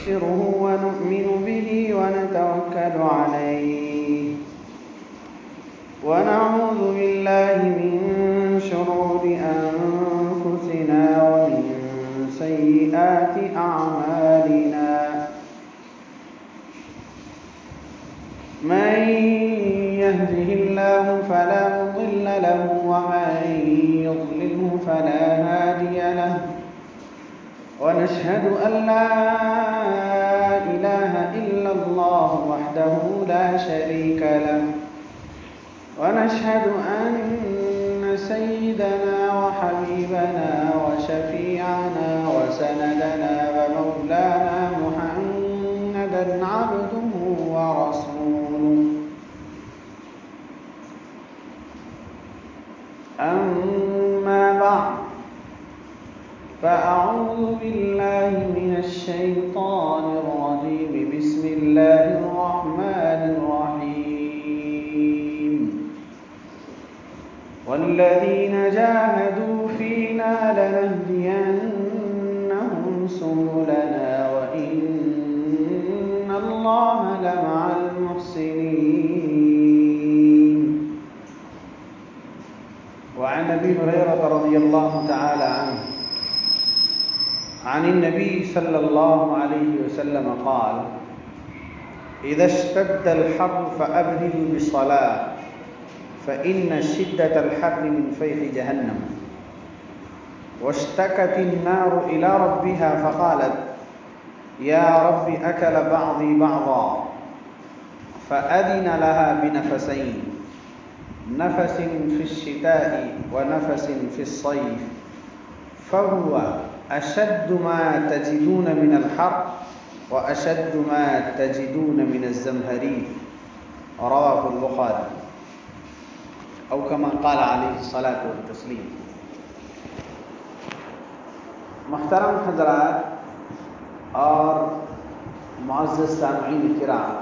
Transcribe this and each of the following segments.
ونبشره ونؤمن به ونتوكل عليه ونعوذ بالله من شرور أنفسنا ومن سيئات أعمالنا من يهده الله فلا مضل له ومن يضلله فلا هادي له ونشهد أن لا إله إلا الله وحده لا شريك له ونشهد أن سيدنا وحبيبنا وشفيعنا وسندنا ومولانا محمدا عبده ورسوله أما بعد فأعوذ بالله من الشيطان الرجيم بسم الله الرحمن الرحيم والذين جاهدوا فينا لنهدينهم سبلنا وإن الله لمع المحسنين. وعن أبي هريرة رضي الله تعالى عنه عن النبي صلى الله عليه وسلم قال: إذا اشتد الحر فأبردوا بالصلاة فإن شدة الحر من فيح جهنم. واشتكت النار إلى ربها فقالت: يا رب أكل بعضي بعضا، فأذن لها بنفسين، نفس في الشتاء ونفس في الصيف، فهو أشد ما تجدون من الحر وأشد ما تجدون من الزمهرير. رواه البخاري أو كما قال عليه الصلاة والتسلیم. محترم حضرات اور معزز سامعین کرام،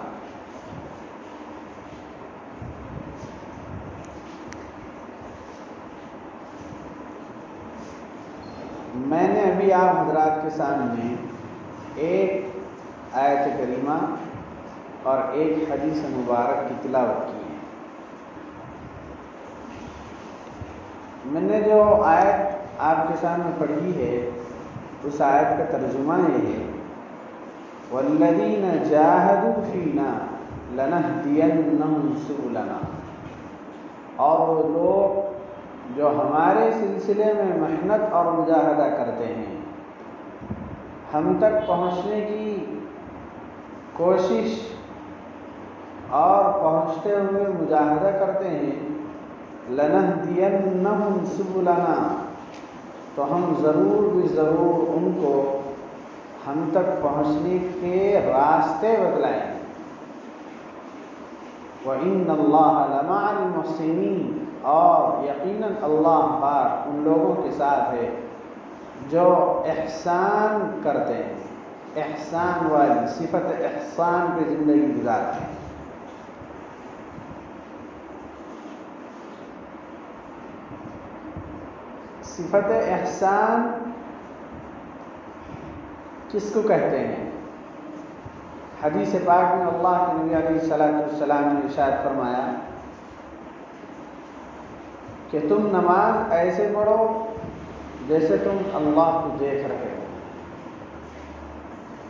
میں نے ابھی آپ حضرات کے سامنے ایک آیت کریمہ اور ایک حدیث مبارک کی تلاوت کی ہے. میں نے جو آیت آپ کے سامنے پڑھی ہے اس آیت کا ترجمہ یہ ہے: وَالَّذِينَ جَاهَدُوا فِينَا لَنَهْدِيَنَّهُمْ سُبُلَنَا. اور وہ لوگ جو ہمارے سلسلے میں محنت اور مجاہدہ کرتے ہیں، ہم تک پہنچنے کی کوشش اور پہنچتے ہوئے مجاہدہ کرتے ہیں، لَنَهْدِيَنَّهُمْ سُبُلَنَا، تو ہم ضرور بھی ضرور ان کو ہم تک پہنچنے کے راستے بتلائیں. وَإِنَّ اللَّهَ لَمَعَ الْمُحْسِنِينَ، اور یقیناً اللہ پاک ان لوگوں کے ساتھ ہے جو احسان کرتے ہیں، احسان والی صفت احسان پہ زندگی گزارتے ہیں. صفت احسان کس کو کہتے ہیں؟ حدیث پاک میں اللہ کے نبی علیہ السلام نے ارشاد فرمایا کہ تم نماز ایسے پڑھو جیسے تم اللہ کو دیکھ رہے ہو.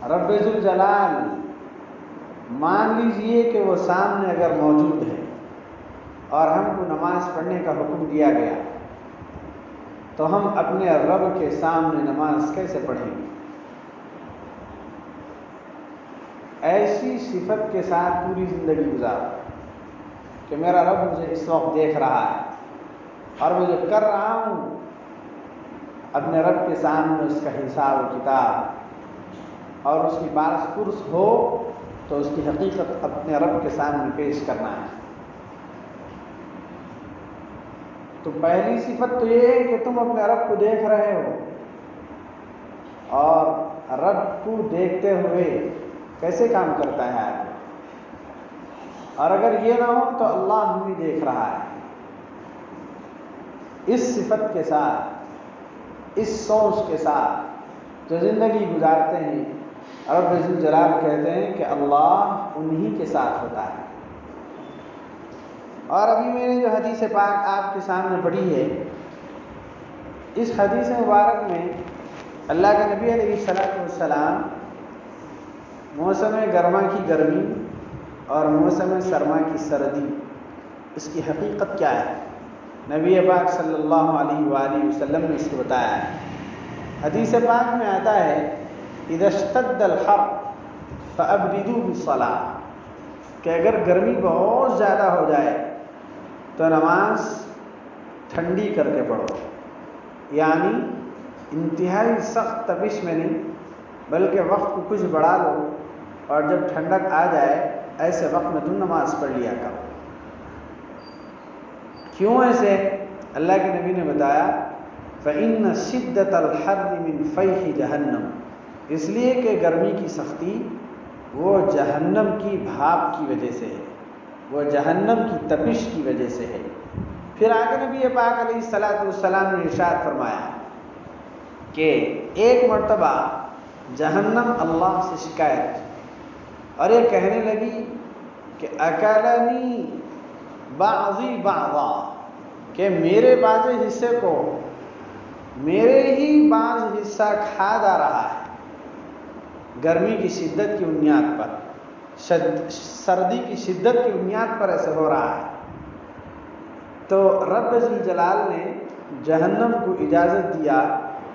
رب ذوالجلال مان لیجئے کہ وہ سامنے اگر موجود ہے اور ہم کو نماز پڑھنے کا حکم دیا گیا تو ہم اپنے رب کے سامنے نماز کیسے پڑھیں گے؟ ایسی صفت کے ساتھ پوری زندگی گزارو کہ میرا رب مجھے اس وقت دیکھ رہا ہے اور میں جو کر رہا ہوں اپنے رب کے سامنے اس کا حساب و کتاب اور اس کی بارش پرس ہو تو اس کی حقیقت اپنے رب کے سامنے پیش کرنا ہے. تو پہلی صفت تو یہ ہے کہ تم اپنے رب کو دیکھ رہے ہو، اور رب کو دیکھتے ہوئے کیسے کام کرتا ہے آدمی. اور اگر یہ نہ ہو تو اللہ ہمیں دیکھ رہا ہے. اس صفت کے ساتھ، اس سوچ کے ساتھ جو زندگی گزارتے ہیں رب ذوالجلال کہتے ہیں کہ اللہ انہی کے ساتھ ہوتا ہے۔ اور ابھی میں نے جو حدیث پاک آپ کے سامنے پڑھی ہے، اس حدیث مبارک میں اللہ کے نبی علیہ السلام موسم گرما کی گرمی اور موسم سرما کی سردی، اس کی حقیقت کیا ہے، نبی پاک صلی اللہ علیہ وآلہ وسلم نے اس کو بتایا ہے۔ حدیث پاک میں آتا ہے اذا اشتد الحر فابردوا بالصلاۃ، کہ اگر گرمی بہت زیادہ ہو جائے تو نماز ٹھنڈی کر کے پڑھو، یعنی انتہائی سخت تپش میں نہیں بلکہ وقت کو کچھ بڑھا لو، اور جب ٹھنڈک آ جائے ایسے وقت میں تم نماز پڑھ لیا کرو۔ کیوں ایسے؟ اللہ کے نبی نے بتایا فإن شدت الحر من فیح جہنم، اس لیے کہ گرمی کی سختی وہ جہنم کی بھاپ کی وجہ سے ہے، وہ جہنم کی تپش کی وجہ سے ہے۔ پھر آگے نبی پاک علیہ السلام نے ارشاد فرمایا کہ ایک مرتبہ جہنم اللہ سے شکایت، اور یہ کہنے لگی کہ اکلنی بعضی بعضا، کہ میرے بعض حصے کو میرے ہی بعض حصہ کھا جا رہا ہے، گرمی کی شدت کی بنیاد پر، سردی کی شدت کی بنیاد پر ایسے ہو رہا ہے۔ تو رب ذوالجلال نے جہنم کو اجازت دیا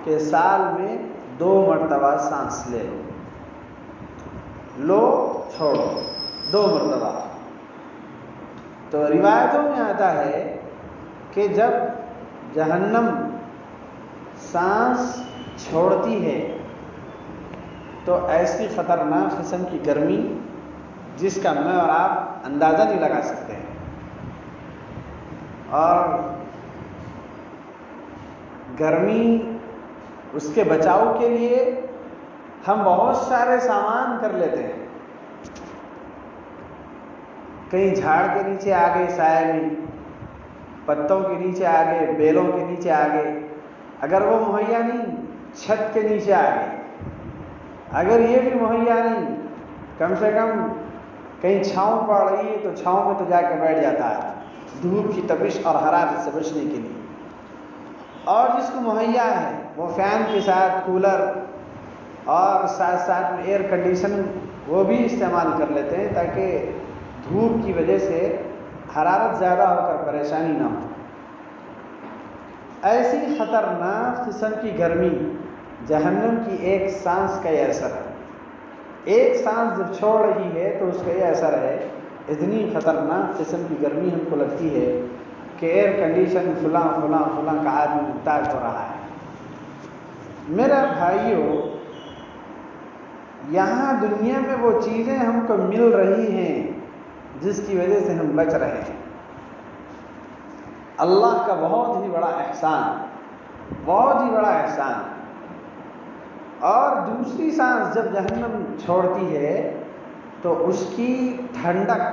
کہ سال میں 2 مرتبہ سانس لے لو چھوڑو، 2 مرتبہ۔ تو روایتوں میں آتا ہے کہ جب جہنم سانس چھوڑتی ہے تو ایسی خطرناک قسم کی گرمی جس کا میں اور آپ اندازہ نہیں لگا سکتے ہیں، اور گرمی اس کے بچاؤ کے لیے ہم بہت سارے سامان کر لیتے ہیں، کہیں جھاڑ کے نیچے آ گئے سائے میں، پتوں کے نیچے آ گئے، بیلوں کے نیچے آ گئے، اگر وہ مہیا نہیں چھت کے نیچے آ گئے، اگر یہ بھی مہیا نہیں کم سے کم کہیں چھاؤں پڑ رہی ہے تو چھاؤں میں تو جا کے بیٹھ جاتا ہے دھوپ کی تپش اور حرارت سے بچنے کے لیے، اور جس کو مہیا ہے وہ فین کے ساتھ کولر اور ساتھ ساتھ میں ایئر کنڈیشن وہ بھی استعمال کر لیتے ہیں تاکہ دھوپ کی وجہ سے حرارت زیادہ ہو کر پریشانی نہ ہو۔ ایسی خطرناک قسم کی گرمی جہنم کی ایک سانس کا یہ اثر ہے، ایک سانس جب چھوڑ رہی ہے تو اس کا یہ اثر ہے، اتنی خطرناک قسم کی گرمی ہم کو لگتی ہے کہ ایئر کنڈیشن فلاں فلاں فلاں کا آدمی محتاج ہو رہا ہے۔ میرا بھائیوں، یہاں دنیا میں وہ چیزیں ہم کو مل رہی ہیں جس کی وجہ سے ہم بچ رہے ہیں، اللہ کا بہت ہی بڑا احسان، بہت ہی بڑا احسان۔ اور دوسری سانس جب جہنم چھوڑتی ہے تو اس کی ٹھنڈک،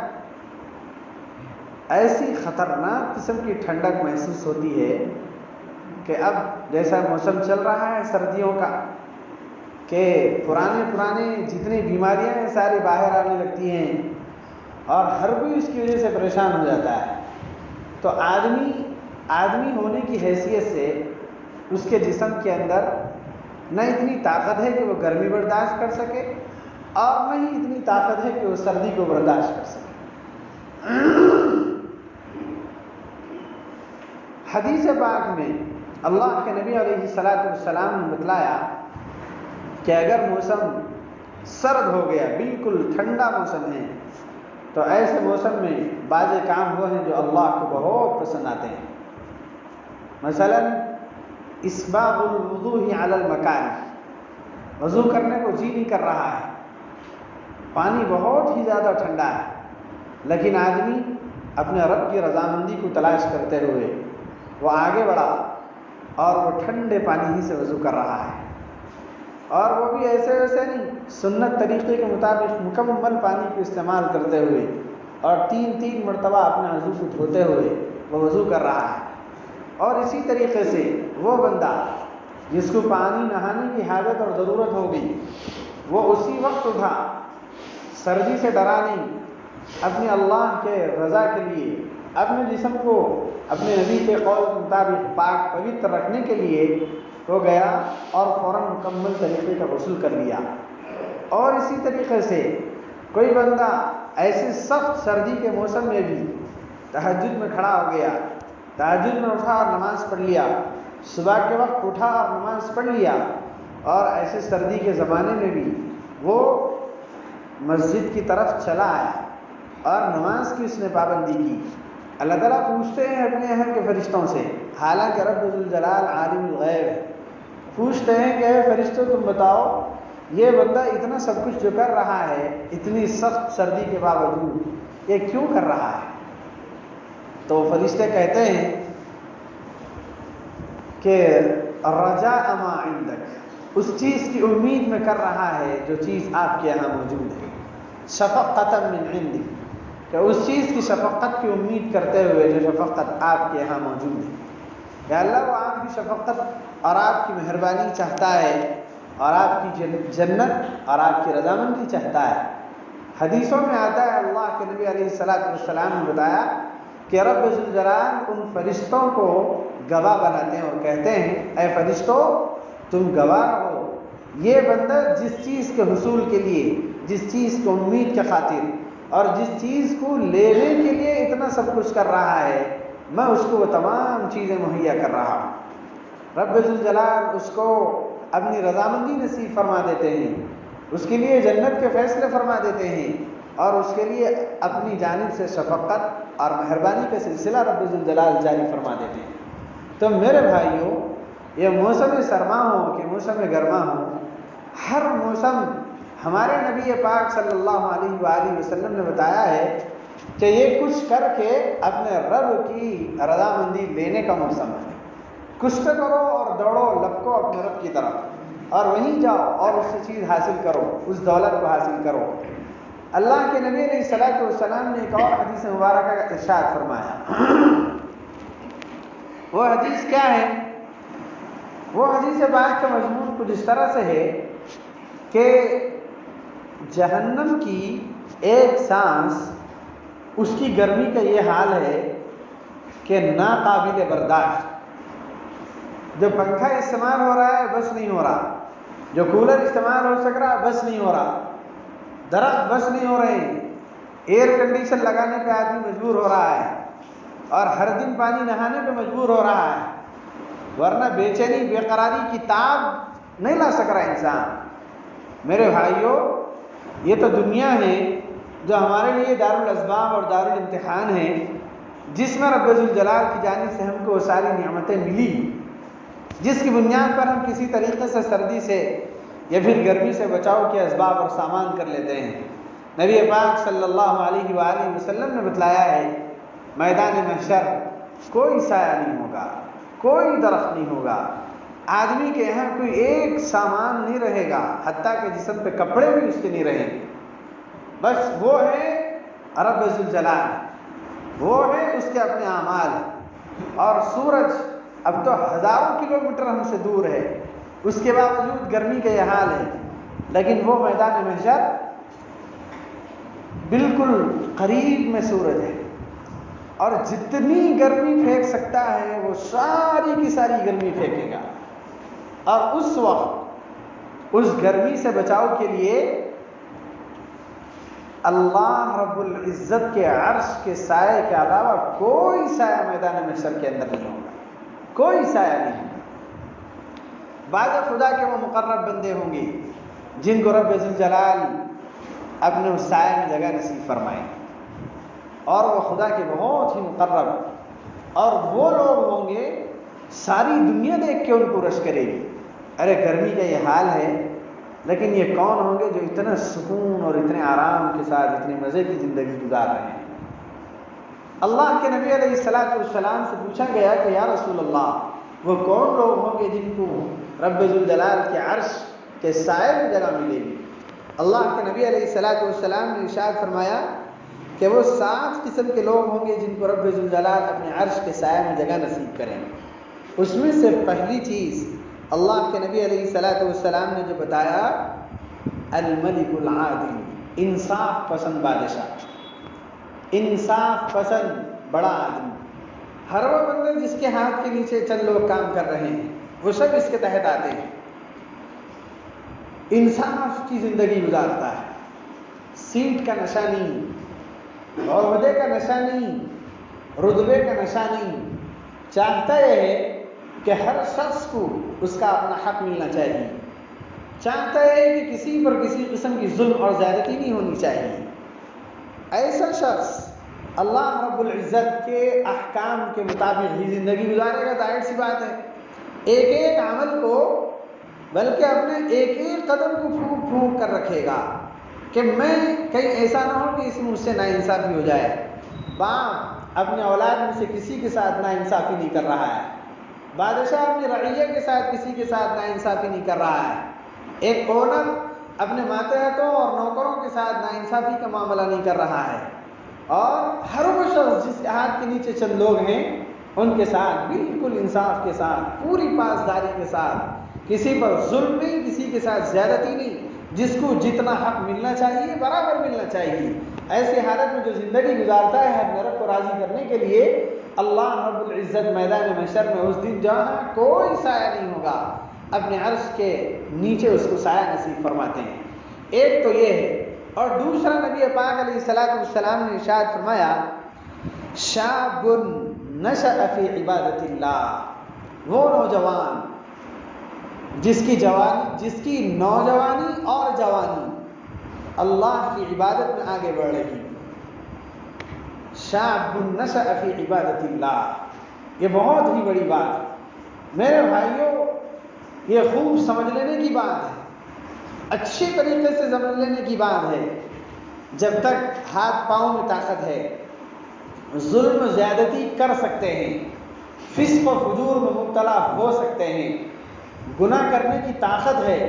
ایسی خطرناک قسم کی ٹھنڈک محسوس ہوتی ہے کہ اب جیسا موسم چل رہا ہے سردیوں کا کہ پرانے جتنی بیماریاں ہیں ساری باہر آنے لگتی ہیں، اور ہر کوئی اس کی وجہ سے پریشان ہو جاتا ہے۔ تو آدمی ہونے کی حیثیت سے اس کے جسم کے اندر نہ اتنی طاقت ہے کہ وہ گرمی برداشت کر سکے، اور نہ ہی اتنی طاقت ہے کہ وہ سردی کو برداشت کر سکے۔ حدیث پاک میں اللہ کے نبی علیہ السلام نے بتلایا کہ اگر موسم سرد ہو گیا، بالکل ٹھنڈا موسم ہے، تو ایسے موسم میں بعض کام وہ ہیں جو اللہ کو بہت پسند آتے ہیں۔ مثلا اسباغ الوضوء علی المکارہ، وضو کرنے کو جی نہیں کر رہا ہے، پانی بہت ہی زیادہ ٹھنڈا ہے، لیکن آدمی اپنے رب کی رضامندی کو تلاش کرتے ہوئے وہ آگے بڑھا اور وہ ٹھنڈے پانی ہی سے وضو کر رہا ہے، اور وہ بھی ایسے ویسے نہیں، سنت طریقے کے مطابق مکمل پانی کو استعمال کرتے ہوئے اور 3 مرتبہ اپنے عضو کو دھوتے ہوئے وہ وضو کر رہا ہے۔ اور اسی طریقے سے وہ بندہ جس کو پانی نہانے کی حاجت اور ضرورت ہوگی، وہ اسی وقت اٹھا، سردی سے ڈرا نہیں، اپنے اللہ کے رضا کے لیے، اپنے جسم کو اپنے نبی کے قول کے مطابق پاک پوتر رکھنے کے لیے وہ گیا اور فوراً مکمل طریقے کا غسل کر لیا۔ اور اسی طریقے سے کوئی بندہ ایسے سخت سردی کے موسم میں بھی تہجد میں کھڑا ہو گیا، تہجد میں اٹھا اور نماز پڑھ لیا، صبح کے وقت اٹھا اور نماز پڑھ لیا، اور ایسے سردی کے زمانے میں بھی وہ مسجد کی طرف چلا آیا اور نماز کی اس نے پابندی کی۔ اللہ تعالیٰ پوچھتے ہیں اپنے اہل کے فرشتوں سے، حالانکہ رب ذوالجلال عالم الغیب ہے، پوچھتے ہیں کہ اے فرشتوں تم بتاؤ یہ بندہ اتنا سب کچھ جو کر رہا ہے، اتنی سخت سردی کے باوجود یہ کیوں کر رہا ہے؟ تو فرشتے کہتے ہیں کہ رجاء ما عندک، اس چیز کی امید میں کر رہا ہے جو چیز آپ کے یہاں موجود ہے، شفقۃ من عندک، کہ اس چیز کی شفقت کی امید کرتے ہوئے جو شفقت آپ کے یہاں موجود ہے۔ یا اللہ وہ آپ کی شفقت اور آپ کی مہربانی چاہتا ہے، اور آپ کی جنت اور آپ کی رضامندی چاہتا ہے۔ حدیثوں میں آتا ہے اللہ کے نبی علیہ الصلوۃ والسلام نے بتایا کہ رب ذوالجلال ان فرشتوں کو گواہ بناتے ہیں اور کہتے ہیں اے فرشتوں تم گواہ ہو، یہ بندہ جس چیز کے حصول کے لیے، جس چیز کو امید کے خاطر اور جس چیز کو لینے کے لیے اتنا سب کچھ کر رہا ہے، میں اس کو وہ تمام چیزیں مہیا کر رہا ہوں۔ رب ذوالجلال اس کو اپنی رضامندی نصیب فرما دیتے ہیں، اس کے لیے جنت کے فیصلے فرما دیتے ہیں، اور اس کے لیے اپنی جانب سے شفقت اور مہربانی کا سلسلہ رب ذوالجلال جاری فرما دیتے ہیں۔ تو میرے بھائیوں، یہ موسم سرما ہو کہ موسم گرما ہو، ہر موسم ہمارے نبی پاک صلی اللہ علیہ وآلہ وسلم نے بتایا ہے کہ یہ کچھ کر کے اپنے رب کی رضامندی لینے کا موسم ہے۔ کچھ تو کرو اور دوڑو لپکو اپنے رب کی طرف، اور وہیں جاؤ اور اس سے چیز حاصل کرو، اس دولت کو حاصل کرو۔ اللہ کے نبی علیہ الصلوۃ والسلام نے ایک اور حدیث مبارکہ کا ارشاد فرمایا۔ وہ حدیث کیا ہے؟ وہ حدیث پاک کا مضمون کچھ اس طرح سے ہے کہ جہنم کی ایک سانس، اس کی گرمی کا یہ حال ہے کہ ناقابل برداشت۔ جو پنکھا استعمال ہو رہا ہے بس نہیں ہو رہا، جو کولر استعمال ہو سک رہا بس نہیں ہو رہا، درخت بس نہیں ہو رہے ہیں، ایئر کنڈیشن لگانے پہ آدمی مجبور ہو رہا ہے، اور ہر دن پانی نہانے پہ مجبور ہو رہا ہے، ورنہ بے چینی بے قراری کی تاب نہیں لا سک رہا انسان۔ میرے بھائیوں، یہ تو دنیا ہے جو ہمارے لیے دارالاسباب اور دارالامتحان ہے، جس میں رب ذوالجلال کی جانب سے ہم کو وہ ساری نعمتیں ملی، جس کی بنیاد پر ہم کسی طریقے سے سردی سے یا پھر گرمی سے بچاؤ کے اسباب اور سامان کر لیتے ہیں۔ نبی پاک صلی اللہ علیہ وآلہ وسلم نے بتلایا ہے میدان محشر کوئی سایہ نہیں ہوگا، کوئی درخت نہیں ہوگا، آدمی کے یہاں کوئی ایک سامان نہیں رہے گا، حتیٰ کہ جسم پہ کپڑے بھی اس کے نہیں رہیں گے، بس وہ ہے رب ذوالجلال، وہ ہے اس کے اپنے اعمال۔ اور سورج اب تو ہزاروں کلومیٹر ہم سے دور ہے، اس کے باوجود گرمی کا یہ حال ہے، لیکن وہ میدان محشر بالکل قریب میں سورج ہے، اور جتنی گرمی پھینک سکتا ہے وہ ساری کی ساری گرمی پھینکے گا۔ اور اس وقت اس گرمی سے بچاؤ کے لیے اللہ رب العزت کے عرش کے سائے کے علاوہ کوئی سایہ میدان محشر کے اندر نہیں ہوگا، کوئی سایہ نہیں ہوگا۔ بعض خدا کے وہ مقرب بندے ہوں گے جن کو رب ذوالجلال اپنے اس سائے میں جگہ نصیب فرمائیں، اور وہ خدا کے بہت ہی مقرب، اور وہ لوگ ہوں گے ساری دنیا دیکھ کے ان کو رش کرے گی، ارے گرمی کا یہ حال ہے، لیکن یہ کون ہوں گے جو اتنا سکون اور اتنے آرام کے ساتھ اتنے مزے کی زندگی گزار رہے ہیں۔ اللہ کے نبی علیہ الصلوۃ والسلام سے پوچھا گیا کہ یا رسول اللہ وہ کون لوگ ہوں گے جن کو رب ذوالجلال کے عرش کے سائے میں جگہ ملے گی؟ اللہ کے نبی علیہ الصلوۃ والسلام نے ارشاد فرمایا کہ وہ 7 قسم کے لوگ ہوں گے جن کو رب ذوالجلال اپنے عرش کے سائے میں جگہ نصیب کریں۔ اس میں سے پہلی چیز اللہ کے نبی علیہ الصلوۃ والسلام نے جو بتایا الملک العادل، انصاف پسند بادشاہ، انصاف پسند بڑا آدمی۔ ہر وہ بندہ جس کے ہاتھ کے نیچے چند لوگ کام کر رہے ہیں وہ سب اس کے تحت آتے ہیں، انصاف کی زندگی گزارتا ہے، سیٹ کا نشہ نہیں، عہدے کا نشہ نہیں، رتبے کا نشہ نہیں، چاہتا یہ ہے کہ ہر شخص کو اس کا اپنا حق ملنا چاہیے، چاہتا ہے کہ کسی پر کسی قسم کی ظلم اور زیادتی نہیں ہونی چاہیے۔ ایسا شخص اللہ رب العزت کے احکام کے مطابق ہی زندگی گزارے گا، ظاہر سی بات ہے۔ ایک ایک عمل کو بلکہ اپنے ایک ایک قدم کو پھونک پھونک کر رکھے گا کہ میں کہیں ایسا نہ ہو کہ اس میں مجھ سے ناانصافی ہو جائے۔ باپ اپنے اولاد میں سے کسی کے ساتھ ناانصافی نہیں کر رہا ہے، بادشاہ اپنی رعیہ کے ساتھ کسی کے ساتھ ناانصافی نہیں کر رہا ہے، ایک اونر اپنے ماتحتوں اور نوکروں کے ساتھ ناانصافی کا معاملہ نہیں کر رہا ہے، اور ہر وہ شخص جس کے ہاتھ کے نیچے چند لوگ ہیں ان کے ساتھ بالکل انصاف کے ساتھ، پوری پاسداری کے ساتھ، کسی پر ظلم نہیں، کسی کے ساتھ زیادتی نہیں، جس کو جتنا حق ملنا چاہیے برابر ملنا چاہیے۔ ایسی حالت میں جو زندگی گزارتا ہے اپنے رب کو راضی کرنے کے لیے، اللہ رب العزت میدان محشر میں اس دن جہاں کوئی سایہ نہیں ہوگا، اپنے عرش کے نیچے اس کو سایہ نصیب فرماتے ہیں۔ ایک تو یہ ہے، اور دوسرا نبی پاک علیہ الصلوۃ والسلام نے ارشاد فرمایا، شاب نشأ فی عبادت اللہ، وہ نوجوان جس کی نوجوانی اور جوانی اللہ کی عبادت میں آگے بڑھ رہی، شاب نشأ فی عبادت اللہ، یہ بہت ہی بڑی بات ہے میرے بھائیوں، یہ خوب سمجھ لینے کی بات ہے، اچھے طریقے سے سمجھ لینے کی بات ہے۔ جب تک ہاتھ پاؤں میں طاقت ہے، ظلم و زیادتی کر سکتے ہیں، فسق و فجور میں مبتلا ہو سکتے ہیں، گناہ کرنے کی طاقت ہے،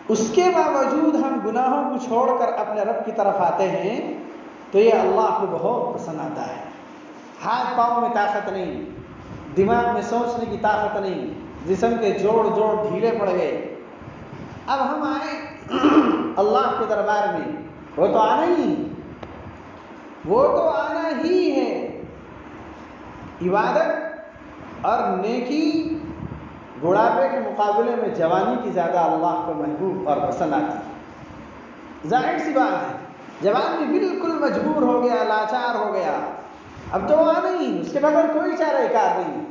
اس کے باوجود ہم گناہوں کو چھوڑ کر اپنے رب کی طرف آتے ہیں تو یہ اللہ کو بہت پسند آتا ہے۔ ہاتھ پاؤں میں طاقت نہیں، دماغ میں سوچنے کی طاقت نہیں، جسم کے جوڑ ڈھیلے پڑ گئے، اب ہم آئے اللہ کے دربار میں، وہ تو آنا ہی ہے۔ عبادت اور نیکی بڑھاپے کے مقابلے میں جوانی کی زیادہ اللہ کو محبوب اور پسند آتی ہے۔ ظاہر سی بات ہے، جوان بھی بالکل مجبور ہو گیا، لاچار ہو گیا، اب تو آنا ہی، اس کے بغیر کوئی چارہ کار نہیں۔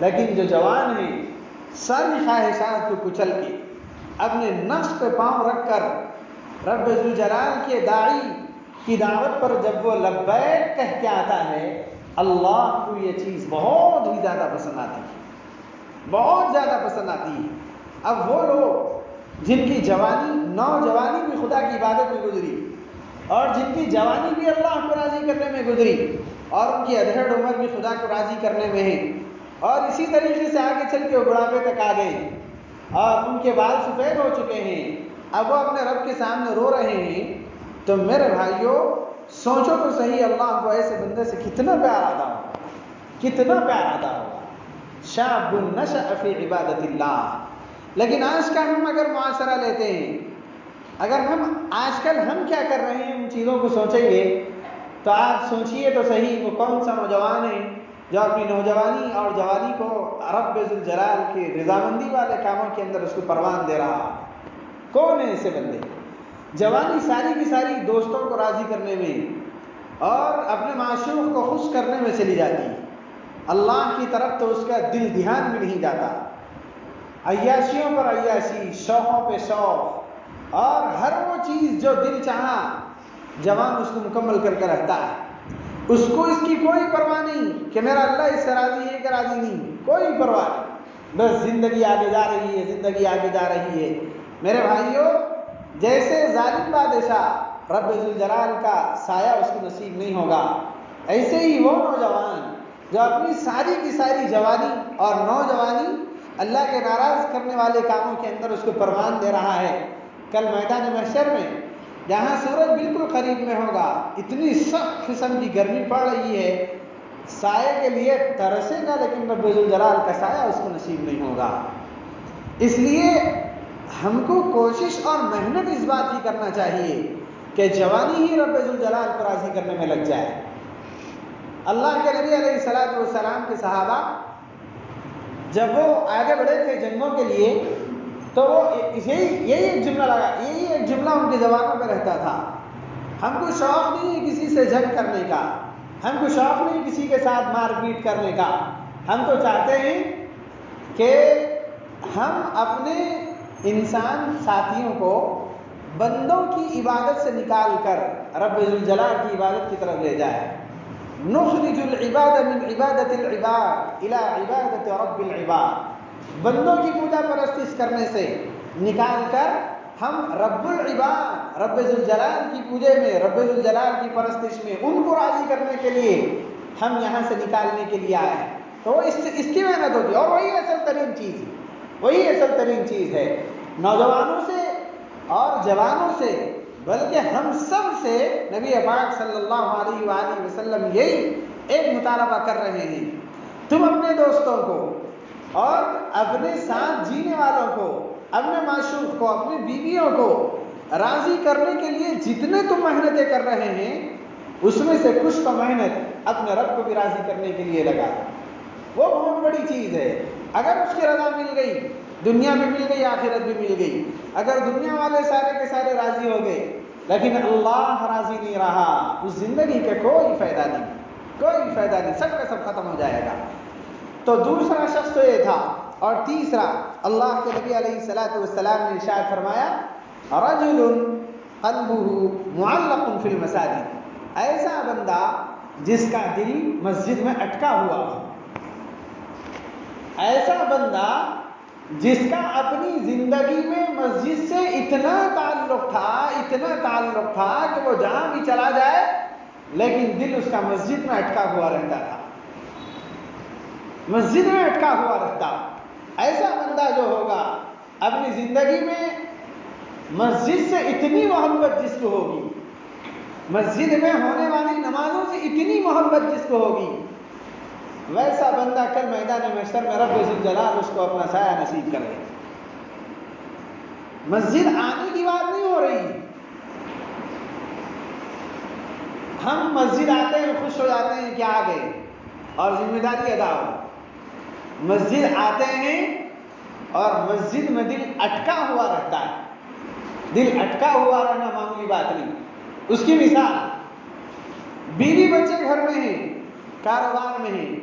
لیکن جو جوان ہیں، ساری خواہشات کو کچل کے اپنے نفس پہ پاؤں رکھ کر رب ذوالجلال کے داعی کی دعوت پر جب وہ لبیک کہہ کے آتا ہے، اللہ کو یہ چیز بہت ہی زیادہ پسند آتی ہے، بہت زیادہ پسند آتی ہے۔ اب وہ لوگ جن کی نوجوانی بھی خدا کی عبادت میں گزری، اور جن کی جوانی بھی اللہ کو راضی کرنے میں گزری، اور ان کی ادھیڑ عمر بھی خدا کو راضی کرنے میں ہے، اور اسی طریقے سے آگے چل کے وہ بڑھاپے تک آ گئے اور ان کے بال سفید ہو چکے ہیں، اب وہ اپنے رب کے سامنے رو رہے ہیں، تو میرے بھائیوں سوچو تو صحیح، اللہ کو ایسے بندے سے کتنا پیار آتا ہوگا، کتنا پیار آتا ہوگا۔ شاب نشأ فی عبادت اللہ۔ لیکن آج کا ہم اگر معاشرہ لیتے ہیں، اگر آج کل ہم کیا کر رہے ہیں ان چیزوں کو سوچیں گے تو آپ سوچئے تو صحیح، وہ کون سا نوجوان ہے جو اپنی نوجوانی اور جوانی کو رب ذوالجلال کی رضامندی والے کاموں کے اندر اس کو پروان دے رہا؟ کون ہے ایسے بندے؟ جوانی ساری کی ساری دوستوں کو راضی کرنے میں اور اپنے معشوق کو خوش کرنے میں چلی جاتی ہے، اللہ کی طرف تو اس کا دل دھیان بھی نہیں جاتا، عیاشیوں پر عیاشی، شوقوں پہ شوق، اور ہر وہ چیز جو دل چاہا جوان اس کو مکمل کر کے رہتا ہے، اس کو اس کی کوئی پرواہ نہیں کہ میرا اللہ اس سے راضی ہے کہ راضی نہیں، کوئی پرواہ نہیں، بس زندگی آگے جا رہی ہے، زندگی آگے جا رہی ہے۔ میرے بھائیوں، جیسے ظالم بادشاہ رب ذوالجلال کا سایہ اس کو نصیب نہیں ہوگا، ایسے ہی وہ نوجوان جو اپنی ساری کی ساری جوانی اور نوجوانی اللہ کے ناراض کرنے والے کاموں کے اندر اس کو پروان دے رہا ہے، کل میدان محشر میں جہاں سورج بالکل قریب میں ہوگا، اتنی سخت قسم کی گرمی پڑ رہی ہے، سائے کے لیے ترسے گا لیکن رب ذوالجلال کا سایہ اس کو نصیب نہیں ہوگا۔ اس لیے ہم کو کوشش اور محنت اس بات کی کرنا چاہیے کہ جوانی ہی رب ذوالجلال کو راضی کرنے میں لگ جائے۔ اللہ کے نبی علیہ الصلوۃ والسلام کے صحابہ جب وہ آگے بڑھے تھے جنگوں کے لیے تو وہ یہی ایک جملہ ان کی زبانوں پہ رہتا تھا، ہم کو شوق نہیں ہے کسی سے جنگ کرنے کا، ہم کو شوق نہیں کسی کے ساتھ مار پیٹ کرنے کا، ہم تو چاہتے ہیں کہ ہم اپنے انسان ساتھیوں کو بندوں کی عبادت سے نکال کر رب ذوالجلال کی عبادت کی طرف لے جائے۔ نخرج العباد من عبادت العباد الى عبادت رب العباد، بندوں کی پوجا پرستش کرنے سے نکال کر ہم رب العباد رب ذوالجلال کی پوجے میں، رب ذوالجلال کی پرستش میں، ان کو راضی کرنے کے لیے ہم یہاں سے نکالنے کے لیے آئے ہیں۔ تو اس کی محنت ہوتی ہے، اور وہی اصل ترین چیز ہے۔ نوجوانوں سے اور جوانوں سے بلکہ ہم سب سے نبی پاک صلی اللہ علیہ وآلہ وسلم یہی ایک مطالبہ کر رہے ہیں، تم اپنے دوستوں کو اور اپنے ساتھ جینے والوں کو، اپنے معشوق کو، اپنی بیویوں کو راضی کرنے کے لیے جتنے تم محنتیں کر رہے ہیں اس میں سے کچھ تو محنت اپنے رب کو بھی راضی کرنے کے لیے لگا دو۔ وہ بہت بڑی چیز ہے۔ اگر اس کی رضا مل گئی، دنیا بھی مل گئی، آخرت بھی مل گئی۔ اگر دنیا والے سارے کے سارے راضی ہو گئے لیکن اللہ راضی نہیں رہا، اس زندگی کا کوئی فائدہ نہیں، سب کا سب ختم ہو جائے گا۔ تو دوسرا شخص تو یہ تھا، اور تیسرا اللہ کے نبی علیہ الصلوۃ والسلام نے ارشاد فرمایا رجل قلبه معلق فی المساجد، ایسا بندہ جس کا دل مسجد میں اٹکا ہوا ہو، ایسا بندہ جس کا اپنی زندگی میں مسجد سے اتنا تعلق تھا کہ وہ جہاں بھی چلا جائے لیکن دل اس کا مسجد میں اٹکا ہوا رہتا تھا، ایسا بندہ جو ہوگا اپنی زندگی میں مسجد سے اتنی محبت جس کو ہوگی، مسجد میں ہونے والی نمازوں سے اتنی محبت جس کو ہوگی، ویسا بندہ کل میدان محشر میں رب ذوالجلال اس کو اپنا سایہ نصیب کر دے۔ مسجد آنے کی بات نہیں ہو رہی، ہم مسجد آتے ہیں خوش ہو جاتے ہیں کہ آ گئے اور ذمہ داری ادا ہو، مسجد آتے ہیں اور مسجد میں دل اٹکا ہوا رہتا ہے۔ دل اٹکا ہوا رہنا معمولی بات نہیں۔ اس کی مثال، بیوی بچے گھر میں ہیں، کاروبار میں ہیں،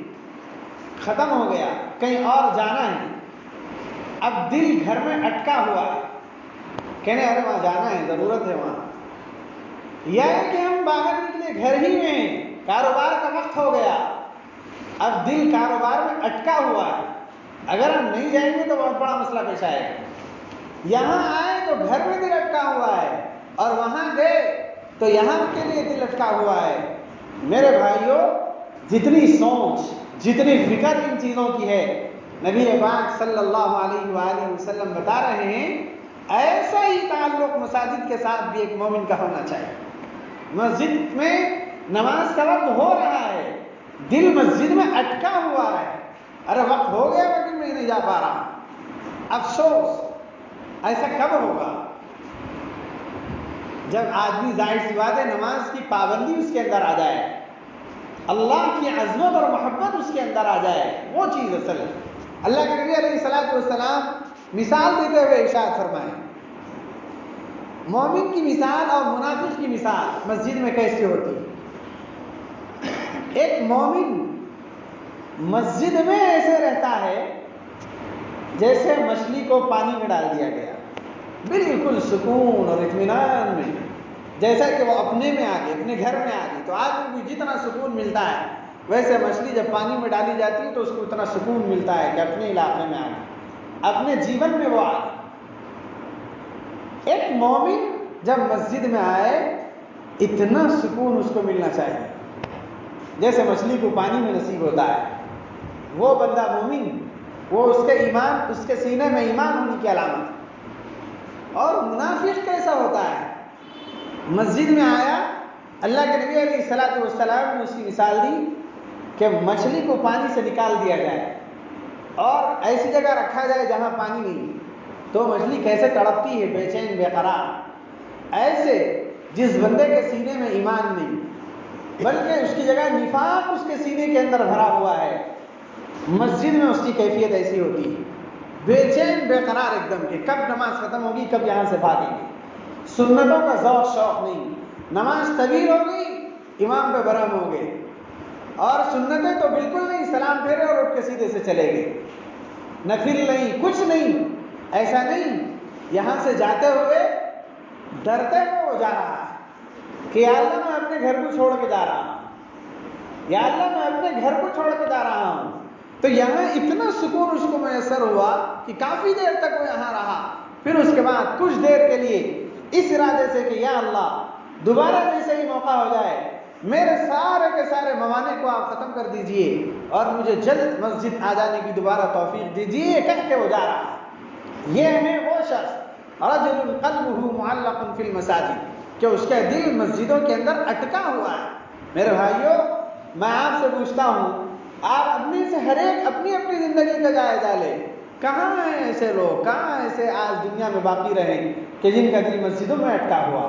ختم ہو گیا، کہیں اور جانا ہے، اب دل گھر میں اٹکا ہوا ہے، کہنے ارے وہاں جانا ہے، ضرورت ہے وہاں، یا کہ ہم باہر نکلے گھر ہی میں، کاروبار کا وقت ہو گیا، اب دل کاروبار میں اٹکا ہوا ہے، اگر ہم نہیں جائیں گے تو بہت بڑا مسئلہ پیش آئے گا۔ یہاں آئے تو گھر میں دل اٹکا ہوا ہے، اور وہاں گئے تو یہاں کے لیے دل اٹکا ہوا ہے۔ میرے بھائیوں، جتنی سوچ، جتنی فکر ان چیزوں کی ہے، نبی پاک صلی اللہ علیہ وآلہ وسلم بتا رہے ہیں ایسا ہی تعلق مساجد کے ساتھ بھی ایک مومن کا ہونا چاہیے۔ مسجد میں نماز کا وقت ہو رہا ہے، دل مسجد میں اٹکا ہوا ہے، ارے وقت ہو گیا لیکن میں نہیں جا پا رہا، افسوس۔ ایسا کب ہوگا؟ جب آدمی ظاہر سی بات ہے نماز کی پابندی اس کے اندر آ جائے، اللہ کی عظمت اور محبت اس کے اندر آ جائے، وہ چیز اصل ہے۔ اللہ کے نبی علیہ الصلوۃ والسلام مثال دیتے ہوئے ارشاد فرمائے، مومن کی مثال اور منافق کی مثال مسجد میں کیسے ہوتی ہے؟ ایک مومن مسجد میں ایسے رہتا ہے جیسے مچھلی کو پانی میں ڈال دیا گیا، بالکل سکون اور اطمینان میں، جیسا کہ وہ اپنے میں آ گئی، اپنے گھر میں آ گئی تو آدمی کو جتنا سکون ملتا ہے ویسے مچھلی جب پانی میں ڈالی جاتی ہے تو اس کو اتنا سکون ملتا ہے کہ اپنے علاقے میں آ گئی، اپنے جیون میں وہ آ گئی۔ ایک مومن جب مسجد میں آئے اتنا سکون اس کو ملنا چاہیے جیسے مچھلی کو پانی میں نصیب ہوتا ہے۔ وہ بندہ مومن، وہ اس کے ایمان، اس کے سینے میں ایمان ہونے کی علامت ہے۔ اور منافق کیسا ہوتا ہے؟ مسجد میں آیا، اللہ کے نبی علیہ الصلوۃ والسلام نے اس کی مثال دی کہ مچھلی کو پانی سے نکال دیا جائے اور ایسی جگہ رکھا جائے جہاں پانی نہیں، تو مچھلی کیسے تڑپتی ہے بے چین بے قرار، ایسے جس بندے کے سینے میں ایمان نہیں بلکہ اس کی جگہ نفاق اس کے سینے کے اندر بھرا ہوا ہے، مسجد میں اس کی کیفیت ایسی ہوتی ہے، بے چین بے قرار ایک دم کہ کب نماز ختم ہوگی، کب یہاں سے بھاگیں گے، سنتوں کا ذوق شوق نہیں، نماز طویل ہوگی امام پہ برہم ہو گئے، اور سنتیں تو بالکل نہیں، سلام پھیرے اور اٹھ کے سیدھے سے چلے گئے، نفل نہیں، کچھ نہیں، ایسا نہیں، یہاں سے جاتے ہوئے ڈرتے ہوئے وہ جا رہا ہے کہ یا اللہ میں اپنے گھر کو چھوڑ کے جا رہا ہوں، یا اللہ میں اپنے گھر کو چھوڑ کے جا رہا ہوں۔ تو یہاں اتنا سکون اس کو میسر ہوا کہ کافی دیر تک وہ یہاں رہا، پھر اس کے بعد کچھ دیر کے لیے اس ارادے سے کہ یا اللہ دوبارہ جیسے ہی موقع ہو جائے میرے سارے کے سارے موانع کو آپ ختم کر دیجئے اور مجھے جلد مسجد آ جانے کی دوبارہ توفیق دیجئے، کہہ کے وہ جا رہا ہے۔ یہ ہے وہ شخص رجل قلبہ معلق فی المساجد کہ اس کا دل مسجدوں کے اندر اٹکا ہوا ہے۔ میرے بھائیوں، میں آپ سے پوچھتا ہوں، آپ اپنی سے ہر ایک اپنی اپنی زندگی کا جائزہ لیں، کہاں ہیں ایسے لوگ، کہاں ایسے آج دنیا میں باقی رہے کہ جن کا دل مسجدوں میں اٹکا ہوا؟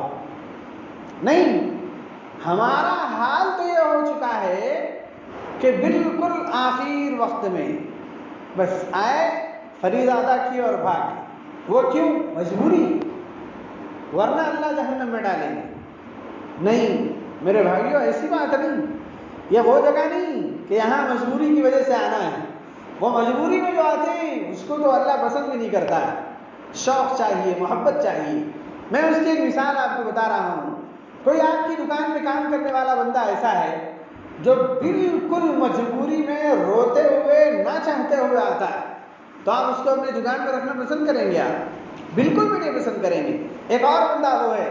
نہیں، ہمارا حال تو یہ ہو چکا ہے کہ بالکل آخر وقت میں بس آئے، فریضہ ادا کی اور بھاگ گئے۔ وہ کیوں؟ مجبوری، ورنہ اللہ جہنم میں ڈالیں گے۔ نہیں میرے بھائیوں، ایسی بات نہیں، یہ وہ جگہ نہیں کہ یہاں مجبوری کی وجہ سے آنا ہے۔ وہ مجبوری میں جو آتے ہیں اس کو تو اللہ پسند بھی نہیں کرتا ہے، شوق چاہیے، محبت چاہیے۔ میں اس کی ایک مثال آپ کو بتا رہا ہوں۔ کوئی آپ کی دکان میں کام کرنے والا بندہ ایسا ہے جو بالکل مجبوری میں روتے ہوئے نہ چاہتے ہوئے آتا ہے، تو آپ اس کو اپنی دکان پہ رکھنا پسند کریں گے؟ آپ بالکل بھی نہیں پسند کریں گے۔ ایک اور بندہ وہ ہے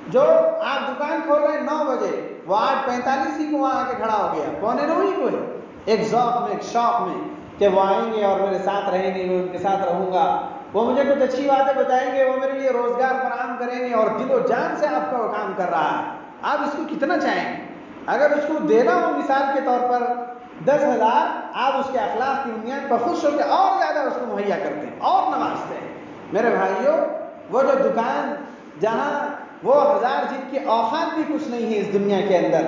جو آپ دکان کھول رہے ہیں 9 بجے، وہ 8:45 ہی کو وہاں آ کے کھڑا ہو گیا، 8:45 ہی کو ہے، ایک ذوق میں، ایک شوق میں کہ وہ آئیں گے اور میرے ساتھ رہیں گے، میں ان کے ساتھ رہوں گا، وہ مجھے کچھ اچھی باتیں بتائیں گے، وہ میرے لیے روزگار فراہم کریں گے، اور دل و جان سے آپ کا وہ کام کر رہا ہے۔ آپ اس کو کتنا چاہیں گے؟ اگر اس کو دینا ہو مثال کے طور پر 10,000، آپ اس کے اخلاق کی بنیاد پر خوش ہو کے اور زیادہ اس کو مہیا کرتے ہیں اور نوازتے ہیں۔ میرے بھائیوں، وہ جو دکان جہاں وہ 1000 جن کی اوقات بھی کچھ نہیں ہے اس دنیا کے اندر،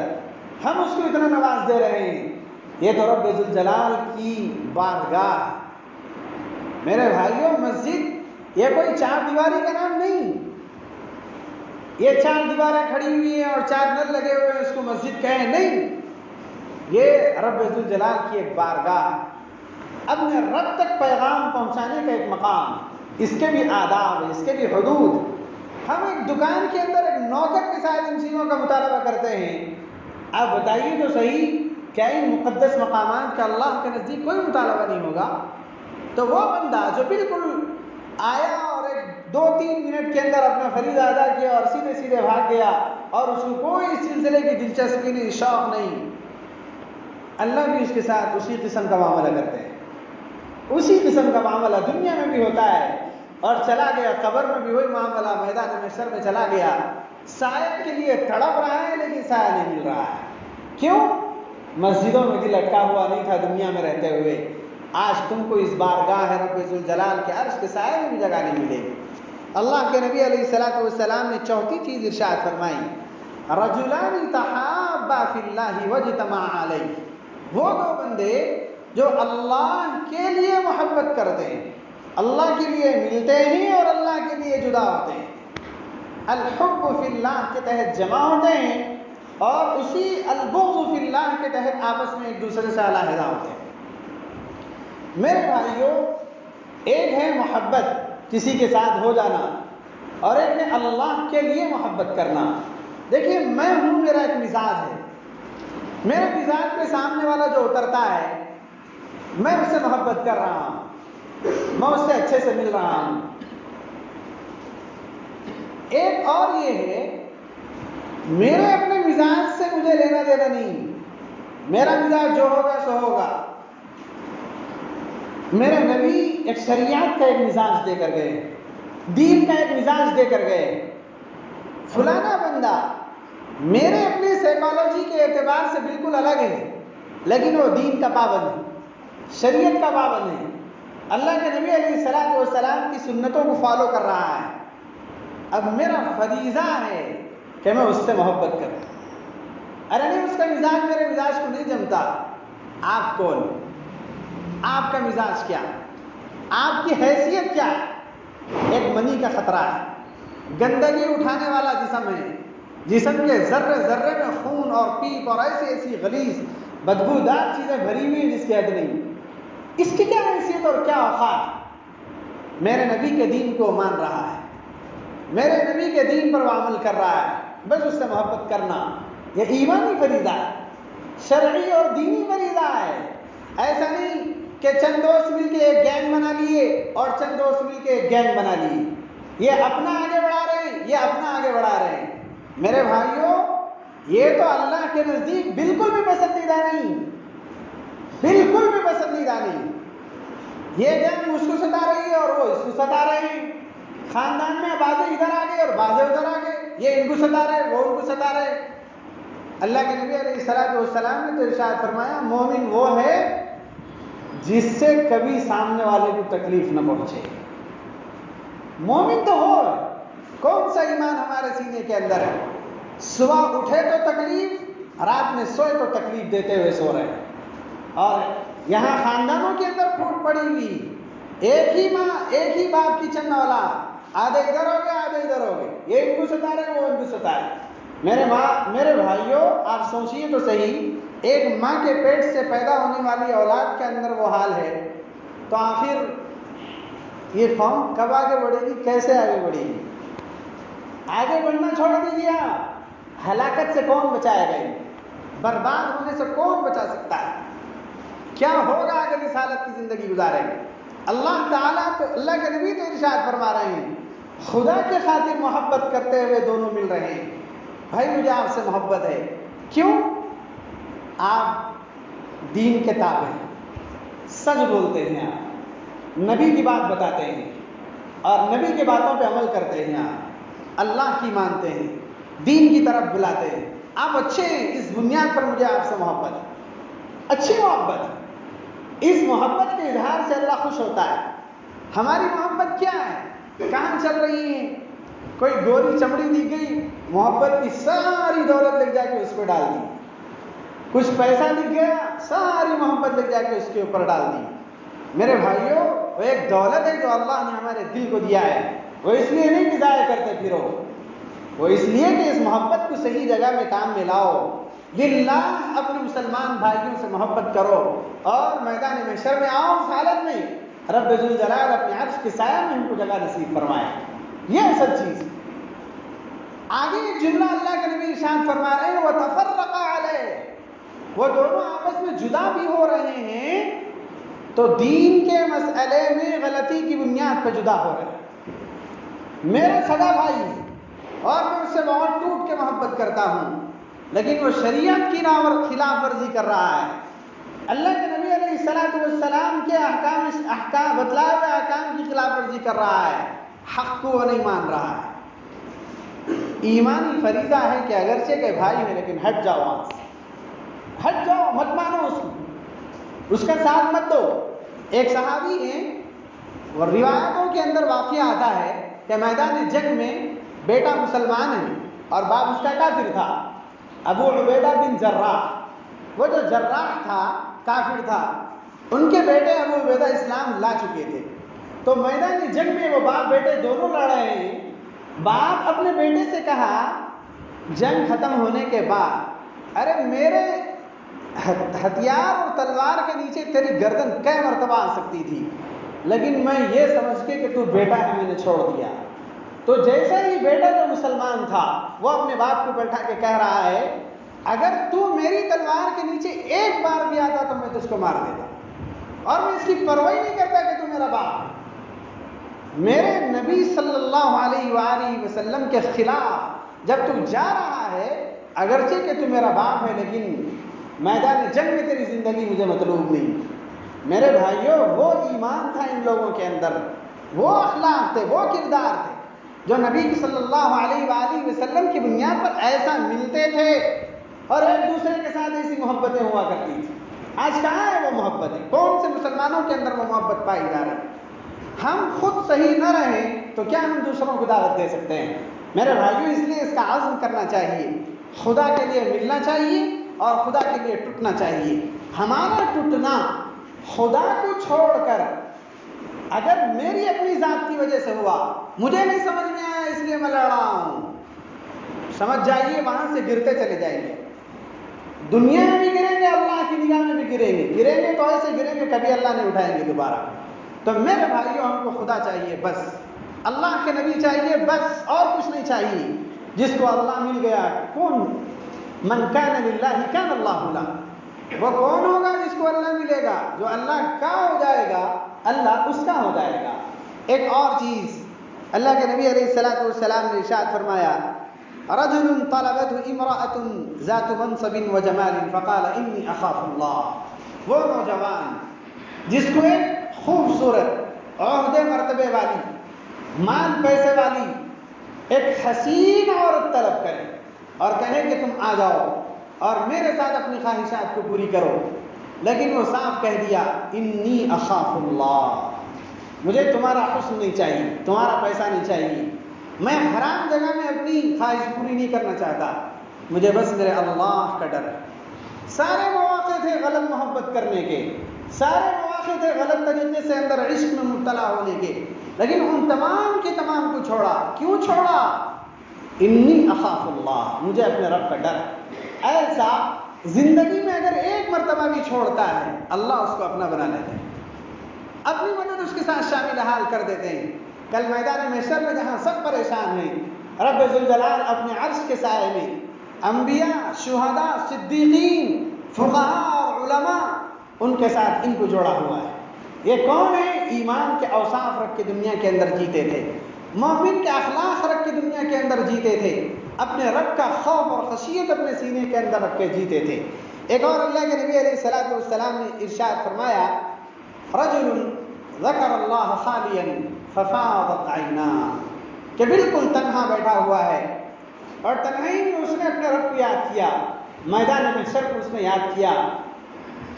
ہم اس کو اتنا نواز دے رہے ہیں، یہ تو رب ذوالجلال کی بارگاہ۔ میرے بھائیوں، مسجد یہ کوئی 4 دیواری کا نام نہیں، یہ 4 دیواریں کھڑی ہوئی ہیں اور 4 نل لگے ہوئے ہیں اس کو مسجد کہیں، نہیں، یہ رب ذوالجلال کی ایک بارگاہ، اپنے رب تک پیغام پہنچانے کا ایک مقام، اس کے بھی آداب، اس کے بھی حدود۔ ہم ایک دکان کے اندر ایک نوکر کے ساتھ ان چیزوں کا مطالبہ کرتے ہیں۔ آپ بتائیے تو صحیح، کیا ان مقدس مقامات کا اللہ کے نزدیک کوئی مطالبہ نہیں ہوگا؟ تو وہ بندہ جو بالکل آیا اور 2-3 منٹ کے اندر اپنا فریضہ ادا کیا اور سیدھے سیدھے بھاگ گیا، اور اس کو کوئی اس سلسلے کی دلچسپی نہیں، شوق نہیں، اللہ بھی اس کے ساتھ اسی قسم کا معاملہ کرتے ہیں۔ اسی قسم کا معاملہ دنیا میں بھی ہوتا ہے، اور چلا گیا قبر میں بھی وہی معاملہ، میدان محشر میں چلا گیا، سایہ کے لیے تڑپ رہا ہے لیکن سایہ نہیں مل رہا ہے۔ کیوں؟ مسجدوں میں دل اٹکا ہوا نہیں تھا دنیا میں رہتے ہوئے۔ آج تم کو اس بارگاہ ہے رب ذوالجلال کے عرش کے سائے میں بھی جگہ نہیں ملے گی۔ اللہ کے نبی علیہ الصلوۃ والسلام نے چوتھی چیز ارشاد فرمائی، رجلان تحابا فی اللہ واجتمعا علیہ، وہ 2 بندے جو اللہ کے لیے محبت کرتے ہیں، اللہ کے لیے ملتے ہیں اور اللہ کے لیے جدا ہوتے ہیں، الحب فی اللہ کے تحت جمع ہوتے ہیں، اور اسی البغض فی اللہ کے تحت آپس میں ایک دوسرے سے علیحدہ ہوتے ہیں۔ میرے بھائیوں، ایک ہے محبت کسی کے ساتھ ہو جانا، اور ایک ہے اللہ کے لیے محبت کرنا۔ دیکھیے، میں ہوں، میرا ایک مزاج ہے، میرے مزاج پہ سامنے والا جو اترتا ہے میں اس سے محبت کر رہا ہوں، میں اس سے اچھے سے مل رہا ہوں۔ ایک اور یہ ہے، میرے اپنے مزاج سے مجھے لینا دینا نہیں، میرا مزاج جو ہوگا سو ہوگا۔ میرے نبی ایک شریعت کا ایک مزاج دے کر گئے، دین کا ایک مزاج دے کر گئے۔ فلانا بندہ میرے اپنے سائیکالوجی کے اعتبار سے بالکل الگ ہے، لیکن وہ دین کا پابند ہے، شریعت کا پابند ہے، اللہ کے نبی علیہ الصلوۃ والسلام کی سنتوں کو فالو کر رہا ہے، اب میرا فریضہ ہے کہ میں اس سے محبت کروں۔ ارے نہیں، اس کا مزاج میرے مزاج کو نہیں جمتا۔ آپ کون؟ آپ کا مزاج کیا؟ آپ کی حیثیت کیا ہے؟ ایک منی کا خطرہ ہے، گندگی اٹھانے والا جسم ہے، جسم کے ذرے ذرے میں خون اور پیپ اور ایسی غلیظ بدبودار چیزیں بھری ہوئی ہیں جس کی حد نہیں۔ اس کی کیا حیثیت اور کیا اوقات؟ میرے نبی کے دین کو مان رہا ہے، میرے نبی کے دین پر وہ عمل کر رہا ہے، بس اس سے محبت کرنا یہ ایمانی فریضہ ہے، شرعی اور دینی فریضہ ہے۔ ایسا نہیں کہ چند دوست مل کے ایک گینگ بنا لیے اور چند دوست مل کے ایک گینگ بنا لیے، یہ اپنا آگے بڑھا رہے ہیں، یہ اپنا آگے بڑھا رہے ہیں۔ میرے بھائیوں، یہ تو اللہ کے نزدیک بالکل بھی پسندیدہ نہیں، بالکل بھی پسندیدہ نہیں۔ یہ گینگ اس کو ستا رہی ہے اور وہ اس کو ستا رہے ہیں، خاندان میں بازے ادھر آ گئے اور بازے ادھر آ گئے، یہ ان کو ستا رہے، وہ ان کو ستا رہے۔ اللہ کے نبی علیہ الصلوۃ والسلام نے تو ارشاد فرمایا، مومن وہ ہے جس سے کبھی سامنے والے کو تکلیف نہ پہنچے۔ مومن تو ہو، کون سا ایمان ہمارے سینے کے اندر ہے؟ صبح اٹھے تو تکلیف، رات میں سوئے تو تکلیف دیتے ہوئے سو رہے ہیں، اور یہاں خاندانوں کے اندر پھوٹ پڑی ہوئی، ایک ہی ماں ایک ہی باپ کی چند اولاد، آدھے ادھر ہو گئے آدھے ادھر ہو گئے، یہ ان کو ستا رہے وہ ان کو ستا رہے۔ میرے بھائیوں، آپ سوچیے تو صحیح، ایک ماں کے پیٹ سے پیدا ہونے والی اولاد کے اندر وہ حال ہے، تو آخر یہ قوم کب آگے بڑھے گی؟ کیسے آگے بڑھے گی؟ آگے بڑھنا چھوڑ دیجیے آپ، ہلاکت سے کون بچائے گا؟ برباد ہونے سے کون بچا سکتا ہے؟ کیا ہوگا اگر اس حالت کی زندگی گزاریں گے؟ اللہ تعالیٰ تو، اللہ کے نبی تو ارشاد فرما رہے ہیں، خدا کے خاطر محبت کرتے ہوئے دونوں مل رہے ہیں۔ بھائی مجھے آپ سے محبت ہے، کیوں؟ آپ دین کے تابع ہیں، سچ بولتے ہیں، آپ نبی کی بات بتاتے ہیں اور نبی کی باتوں پہ عمل کرتے ہیں، آپ اللہ کی مانتے ہیں، دین کی طرف بلاتے ہیں، آپ اچھے ہیں، اس بنیاد پر مجھے آپ سے محبت ہے، اچھی محبت ہے۔ اس محبت کے اظہار سے اللہ خوش ہوتا ہے۔ ہماری محبت کیا ہے؟ کہاں چل رہی ہے؟ کوئی گوری چمڑی دی گئی، محبت کی ساری دولت لے جا کے اس پہ ڈال دی، کچھ پیسہ دکھ گیا، ساری محبت لے جا کے اس کے اوپر ڈال دی۔ میرے بھائیوں، وہ ایک دولت ہے جو اللہ نے ہمارے دل کو دیا ہے، وہ اس لیے نہیں کہ ضائع کرتے پھرو، وہ اس لیے کہ اس محبت کو صحیح جگہ میں کام میں لاؤ۔ للہ اپنے مسلمان بھائیوں سے محبت کرو اور میدان محشر میں آؤ، اس حالت میں رب ذوالجلال اپنے عرش کے سایہ میں ان کو جگہ نصیب فرمائے۔ یہ اصل چیز۔ آگے ایک جملہ اللہ کے نبی ارشاد فرما رہے ہیں، وَتَفَرَّقَا عَلَيْهِ، وہ دونوں آپس میں جدا بھی ہو رہے ہیں تو دین کے مسئلے میں غلطی کی بنیاد پہ جدا ہو رہے ہیں۔ میرا سگا بھائی ہے اور میں اس سے بہت ٹوٹ کے محبت کرتا ہوں، لیکن وہ شریعت کی خلاف ورزی کر رہا ہے، اللہ کے نبی علیہ الصلوۃ والسلام کے احکام بتلائے ہوئے احکام کی خلاف ورزی کر رہا ہے، حق کو وہ نہیں مان رہا ہے۔ ایمانی فریضہ ہے کہ اگرچہ کہ بھائی ہے لیکن ہٹ جاؤ، وہاں سے ہٹ جاؤ، مت مانو اس کو، اس کا ساتھ مت دو۔ ایک صحابی ہیں، اور روایتوں کے اندر واقعہ آتا ہے کہ میدان جنگ میں بیٹا مسلمان ہے اور باپ اس کا کافر تھا، ابو عبیدہ بن جراح۔ وہ جو جراح تھا کافر تھا، ان کے بیٹے ابو عبیدہ اسلام لا چکے تھے، تو میدان جنگ میں وہ باپ بیٹے دونوں لڑ رہے ہیں۔ باپ اپنے بیٹے سے کہا جنگ ختم ہونے کے بعد، ارے میرے ہتھیار اور تلوار کے نیچے تیری گردن کئی مرتبہ آ سکتی تھی، لیکن میں یہ سمجھ کے کہ تو بیٹا ہے میں نے چھوڑ دیا۔ تو جیسا ہی بیٹا جو مسلمان تھا وہ اپنے باپ کو بیٹھا کے کہہ رہا ہے، اگر تو میری تلوار کے نیچے ایک بار بھی آتا تو میں تجھ کو مار دیتا، اور میں اس کی پرواہ نہیں کرتا کہ تو میرا باپ ہے۔ میرے نبی صلی اللہ علیہ وآلہ وسلم کے خلاف جب تو جا رہا ہے، اگرچہ کہ تو میرا باپ ہے لیکن میدان جنگ میں تیری زندگی مجھے مطلوب نہیں۔ میرے بھائیوں، وہ ایمان تھا ان لوگوں کے اندر، وہ اخلاق تھے، وہ کردار تھے جو نبی صلی اللہ علیہ وآلہ وسلم کی بنیاد پر ایسا ملتے تھے اور ایک دوسرے کے ساتھ ایسی محبتیں ہوا کرتی تھی۔ آج کہاں ہے وہ محبت؟ کون سے مسلمانوں کے اندر وہ محبت پائی جا رہی؟ ہم خود صحیح نہ رہیں تو کیا ہم دوسروں کو دعوت دے سکتے ہیں؟ میرے بھائیوں، اس لیے اس کا عزم کرنا چاہیے، خدا کے لیے ملنا چاہیے اور خدا کے لیے ٹوٹنا چاہیے۔ ہمارا ٹوٹنا خدا کو چھوڑ کر اگر میری اپنی ذات کی وجہ سے ہوا، مجھے نہیں سمجھ میں آیا اس لیے میں لڑ رہا ہوں، سمجھ جائیے وہاں سے گرتے چلے جائیں گے، دنیا میں بھی گریں گے، اللہ کی نگاہ میں بھی گریں گے تو ایسے گریں گے کبھی اللہ نہیں اٹھائیں گے دوبارہ۔ تو میرے بھائیوں، ہم کو خدا چاہیے بس، اللہ کے نبی چاہیے بس، اور کچھ نہیں چاہیے۔ جس کو اللہ مل گیا، کون من کان للہ کان اللہ لہ، وہ کون ہوگا جس کو اللہ ملے گا؟ جو اللہ کا ہو جائے گا اللہ اس کا ہو جائے گا۔ ایک اور چیز اللہ کے نبی علیہ السلام نے ارشاد فرمایا، رجل طلبته امرأة ذات منصب وجمال فقال انی اخاف اللہ۔ وہ نوجوان جس کو ایک خوبصورت عہدے مرتبے والی، مال پیسے والی ایک حسین عورت طلب کرے اور کہے کہ تم آ جاؤ اور میرے ساتھ اپنی خواہشات کو پوری کرو، لیکن وہ صاف کہہ دیا انی اخاف اللہ، مجھے تمہارا حسن نہیں چاہیے، تمہارا پیسہ نہیں چاہیے، میں حرام جگہ میں اپنی خواہش پوری نہیں کرنا چاہتا، مجھے بس میرے اللہ کا ڈر ہے۔ سارے مواقع تھے غلط محبت کرنے کے، سارے مواقع تھے غلط طریقے سے اندر عشق میں مبتلا ہونے کے، لیکن ان تمام کے تمام کو چھوڑا۔ کیوں چھوڑا؟ انی اخاف اللہ، مجھے اپنے رب کا ڈر ہے۔ ایسا زندگی میں اگر ایک مرتبہ بھی چھوڑتا ہے، اللہ اس کو اپنا بنا لیتے ہیں، اپنی مدد اس کے ساتھ شامل حال کر دیتے ہیں۔ کل میدان محشر میں جہاں سب پریشان ہیں، رب ذوالجلال اپنے عرش کے سائے میں انبیاء، شہداء، صدیقین، فقہاء اور علماء، ان کے ساتھ ان کو جوڑا ہوا ہے۔ یہ کون ہے؟ ایمان کے اوصاف رکھ کے دنیا کے اندر جیتے تھے، مومن کے اخلاق رکھ کے دنیا کے اندر جیتے تھے، اپنے رب کا خوف اور خشیت اپنے سینے کے اندر رکھ کے جیتے تھے۔ ایک اور اللہ کے نبی علیہ السلام نے ارشاد فرمایا، رجل ذکر اللہ خالیا ففاضت عیناہ، کہ بالکل تنہا بیٹھا ہوا ہے اور تنہائی میں اس نے اپنے رب کو یاد کیا، میدان محشر کو اس نے یاد کیا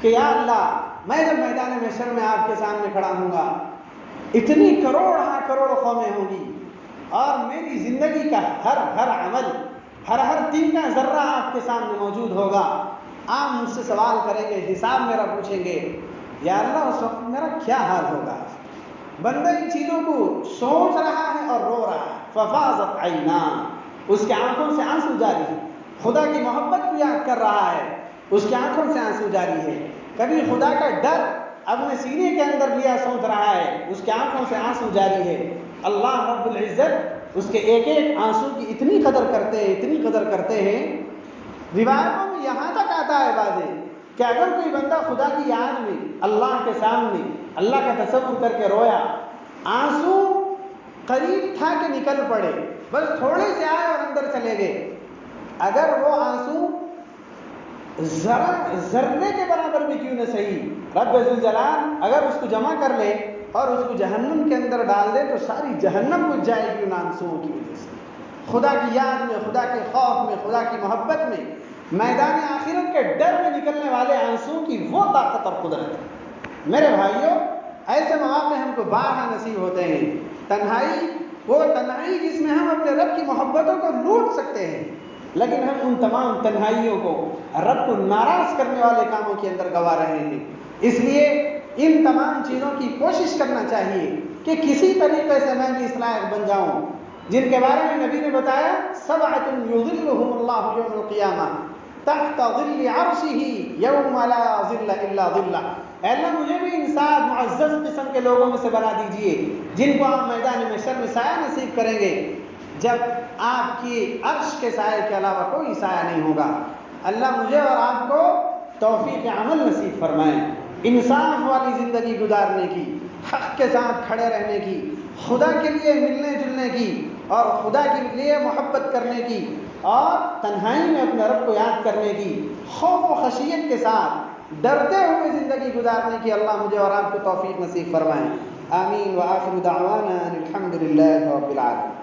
کہ یا اللہ، میں جب میدان محشر میں آپ کے سامنے کھڑا ہوں گا، اتنی کروڑ قومیں ہوں گی اور میری زندگی کا ہر عمل، ہر دن کا ذرہ آپ کے سامنے موجود ہوگا، آپ مجھ سے سوال کریں گے، حساب میرا پوچھیں گے، یا اللہ اس وقت میرا کیا حال ہوگا؟ بندہ ان چیزوں کو سوچ رہا ہے اور رو رہا ہے۔ ففاضت عیناہ، اس کی آنکھوں سے آنسو جاری ہے، خدا کی محبت کو یاد کر رہا ہے، اس کی آنکھوں سے آنسو جاری ہے، کبھی خدا کا ڈر اپنے سینے کے اندر لیا سوچ رہا ہے، اس کی آنکھوں سے آنسو جاری ہے۔ اللہ رب العزت اس کے ایک ایک آنسو کی اتنی قدر کرتے ہیں، روایتوں میں یہاں تک آتا ہے بازے کہ اگر کوئی بندہ خدا کی یاد میں اللہ کے سامنے اللہ کا تصور کر کے رویا، آنسو قریب تھا کہ نکل پڑے، بس تھوڑے سے آئے اور اندر چلے گئے، اگر وہ آنسو ذرے کے برابر بھی کیوں نہ صحیح، رب ذوالجلال اگر اس کو جمع کر لے اور اس کو جہنم کے اندر ڈال دے تو ساری جہنم بجھ جائے گی ان آنسوؤں کی وجہ سے۔ خدا کی یاد میں، خدا کے خوف میں، خدا کی محبت میں، میدان آخرت کے ڈر میں نکلنے والے آنسوؤں کی وہ طاقت اور قدرت ہے۔ میرے بھائیوں، ایسے مواقع ہم کو بارہا نصیب ہوتے ہیں۔ تنہائی، وہ تنہائی جس میں ہم اپنے رب کی محبتوں کو لوٹ سکتے ہیں، لیکن ہم ان تمام تنہائیوں کو رب کو ناراض کرنے والے کاموں کے اندر گوا رہے ہیں۔ اس لیے ان تمام چیزوں کی کوشش کرنا چاہیے کہ کسی طریقے سے میں بھی اس لائق بن جاؤں جن کے بارے میں نبی نے بتایا، سبعۃ یظلھم اللہ یوم القیامہ تحت ظل عرشہ یوم لا ظل الا ظلہ۔ اے اللہ، مجھے بھی ان سات معزز قسم کے لوگوں میں سے بنا دیجئے جن کو آپ میدان محشر میں سایہ نصیب کریں گے جب آپ کی عرش کے سائے کے علاوہ کوئی سایہ نہیں ہوگا۔ اللہ مجھے اور آپ کو توفیق عمل نصیب فرمائے، انصاف والی زندگی گزارنے کی، حق کے ساتھ کھڑے رہنے کی، خدا کے لیے ملنے جلنے کی اور خدا کے لیے محبت کرنے کی اور تنہائی میں اپنے رب کو یاد کرنے کی، خوف و خشیت کے ساتھ ڈرتے ہوئے زندگی گزارنے کی اللہ مجھے اور آپ کو توفیق نصیب فرمائے۔ آمین۔ وآخر دعوانا الحمد للہ رب العالمین۔